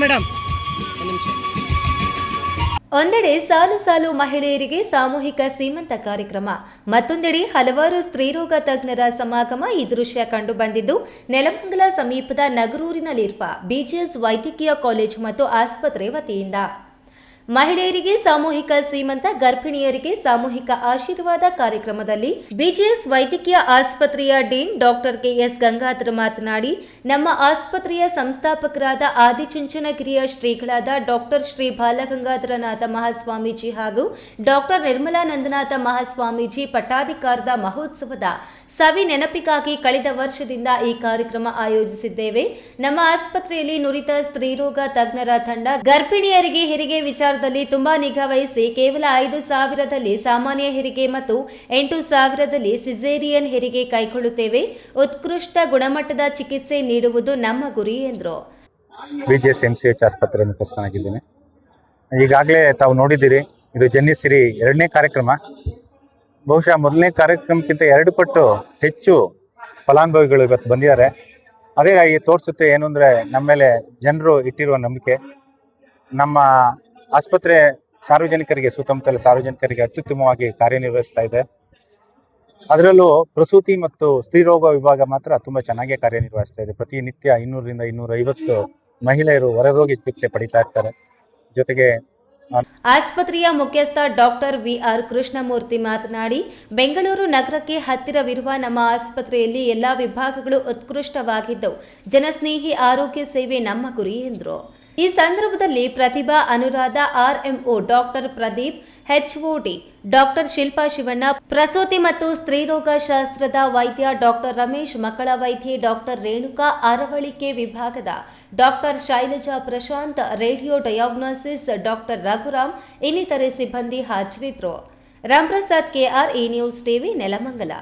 Madam ಒಂದೆಡೆ ಸಾಲು ಸಾಲು ಮಹಿಳೆಯರಿಗೆ ಸಾಮೂಹಿಕ ಸೀಮಂತ ಕಾರ್ಯಕ್ರಮ, ಮತ್ತೊಂದೆಡೆ ಹಲವಾರು ಸ್ತ್ರೀರೋಗ ತಜ್ಞರ ಸಮಾಗಮ. ಈ ದೃಶ್ಯ ಕಂಡು ಬಂದಿದ್ದು ನೆಲಮಂಗಲ ಸಮೀಪದ ನಗರೂರಿನಲ್ಲಿರುವ ಬಿಜಿಎಸ್ ವೈದ್ಯಕೀಯ ಕಾಲೇಜು ಮತ್ತು ಆಸ್ಪತ್ರೆ ವತಿಯಿಂದ. ಮಹಿಳೆಯರಿಗೆ ಸಾಮೂಹಿಕ ಸೀಮಂತ, ಗರ್ಭಿಣಿಯರಿಗೆ ಸಾಮೂಹಿಕ ಆಶೀರ್ವಾದ ಕಾರ್ಯಕ್ರಮದಲ್ಲಿ ಬಿಜಿಎಸ್ ವೈದ್ಯಕೀಯ ಆಸ್ಪತ್ರೆಯ ಡೀನ್ ಡಾಕ್ಟರ್ ಕೆಎಸ್ ಗಂಗಾಧರ್ ಮಾತನಾಡಿ, ನಮ್ಮ ಆಸ್ಪತ್ರೆಯ ಸಂಸ್ಥಾಪಕರಾದ ಆದಿಚುಂಚನಗಿರಿಯ ಶ್ರೀಗಳಾದ ಡಾಕ್ಟರ್ ಶ್ರೀ ಬಾಲಗಂಗಾಧರನಾಥ ಮಹಾಸ್ವಾಮೀಜಿ ಹಾಗೂ ಡಾಕ್ಟರ್ ನಿರ್ಮಲಾನಂದನಾಥ ಮಹಾಸ್ವಾಮೀಜಿ ಪಟ್ಟಾಧಿಕಾರದ ಮಹೋತ್ಸವದ ಸವಿ ನೆನಪಿಗಾಗಿ ಕಳೆದ ವರ್ಷದಿಂದ ಈ ಕಾರ್ಯಕ್ರಮ ಆಯೋಜಿಸಿದ್ದೇವೆ. ನಮ್ಮ ಆಸ್ಪತ್ರೆಯಲ್ಲಿ ನುರಿತ ಸ್ತ್ರೀರೋಗ ತಜ್ಞರ ತಂಡ ಗರ್ಭಿಣಿಯರಿಗೆ ಹೆರಿಗೆ ವಿಚಾರದಲ್ಲಿ ತುಂಬಾ ನಿಗಾ ವಹಿಸಿ ಕೇವಲ 5,000ದಲ್ಲಿ ಸಾಮಾನ್ಯ ಹೆರಿಗೆ ಮತ್ತು 8,000ದಲ್ಲಿ ಸಿಸೇರಿಯನ್ ಹೆರಿಗೆ ಕೈಗೊಳ್ಳುತ್ತೇವೆ. ಉತ್ಕೃಷ್ಟ ಗುಣಮಟ್ಟದ ಚಿಕಿತ್ಸೆ ನೀಡುವುದು ನಮ್ಮ ಗುರಿ ಎಂದರು. ಬಿಜಿಎಸ್ MCH ಆಸ್ಪತ್ರೆ ಮುಖ್ಯಸ್ಥನಾಗಿದ್ದೇನೆ. ಈಗಾಗಲೇ ತಾವು ನೋಡಿದ್ದೀರಿ, ಇದು ಜನ್ಯಶ್ರೀ 2ನೇ ಕಾರ್ಯಕ್ರಮ. ಬಹುಶಃ ಮೊದಲನೇ ಕಾರ್ಯಕ್ರಮಕ್ಕಿಂತ 2 ಪಟ್ಟು ಹೆಚ್ಚು ಫಲಾನುಭವಿಗಳು ಇವತ್ತು ಬಂದಿದ್ದಾರೆ. ಅದೇ ಈ ತೋರಿಸುತ್ತೆ ಏನು ಅಂದರೆ ನಮ್ಮ ಮೇಲೆ ಜನರು ಇಟ್ಟಿರುವ ನಂಬಿಕೆ. ನಮ್ಮ ಆಸ್ಪತ್ರೆ ಸಾರ್ವಜನಿಕರಿಗೆ, ಸುತ್ತಮುತ್ತಲ ಸಾರ್ವಜನಿಕರಿಗೆ ಅತ್ಯುತ್ತಮವಾಗಿ ಕಾರ್ಯನಿರ್ವಹಿಸ್ತಾ ಇದೆ. ಅದರಲ್ಲೂ ಪ್ರಸೂತಿ ಮತ್ತು ಸ್ತ್ರೀರೋಗ ವಿಭಾಗ ಮಾತ್ರ ತುಂಬ ಚೆನ್ನಾಗೇ ಕಾರ್ಯನಿರ್ವಹಿಸ್ತಾ ಇದೆ. ಪ್ರತಿನಿತ್ಯ 200ರಿಂದ 250 ಮಹಿಳೆಯರು ಹೊರರೋಗಿ ಚಿಕಿತ್ಸೆ ಪಡಿತಾ ಇರ್ತಾರೆ. ಜೊತೆಗೆ ಆಸ್ಪತ್ರೆಯ ಮುಖ್ಯಸ್ಥ ಡಾಕ್ಟರ್ ವಿಆರ್ ಕೃಷ್ಣಮೂರ್ತಿ ಮಾತನಾಡಿ, ಬೆಂಗಳೂರು ನಗರಕ್ಕೆ ಹತ್ತಿರವಿರುವ ನಮ್ಮ ಆಸ್ಪತ್ರೆಯಲ್ಲಿ ಎಲ್ಲಾ ವಿಭಾಗಗಳು ಉತ್ಕೃಷ್ಟವಾಗಿದ್ದು ಜನಸ್ನೇಹಿ ಆರೋಗ್ಯ ಸೇವೆ ನಮ್ಮ ಗುರಿ ಎಂದರು. ಈ ಸಂದರ್ಭದಲ್ಲಿ Pratibha Anuradha, RMO doctor Pradeep, HOD doctor Shilpa Shivanna, ಪ್ರಸೂತಿ ಮತ್ತು ಸ್ತ್ರೀರೋಗ ಶಾಸ್ತ್ರದ ವೈದ್ಯ ಡಾಕ್ಟರ್ ರಮೇಶ್, ಮಕ್ಕಳ ವೈದ್ಯೆ ಡಾಕ್ಟರ್ ರೇಣುಕಾ, ಅರವಳಿಕೆ ವಿಭಾಗದ doctor Shailaja Prashant, radio diagnosis doctor Raghuram ಇನ್ನಿತರೆ ಸಿಬ್ಬಂದಿ ಹಾಜರಿದ್ದರು. Ramaprasad KR, E News TV, Nelamangala.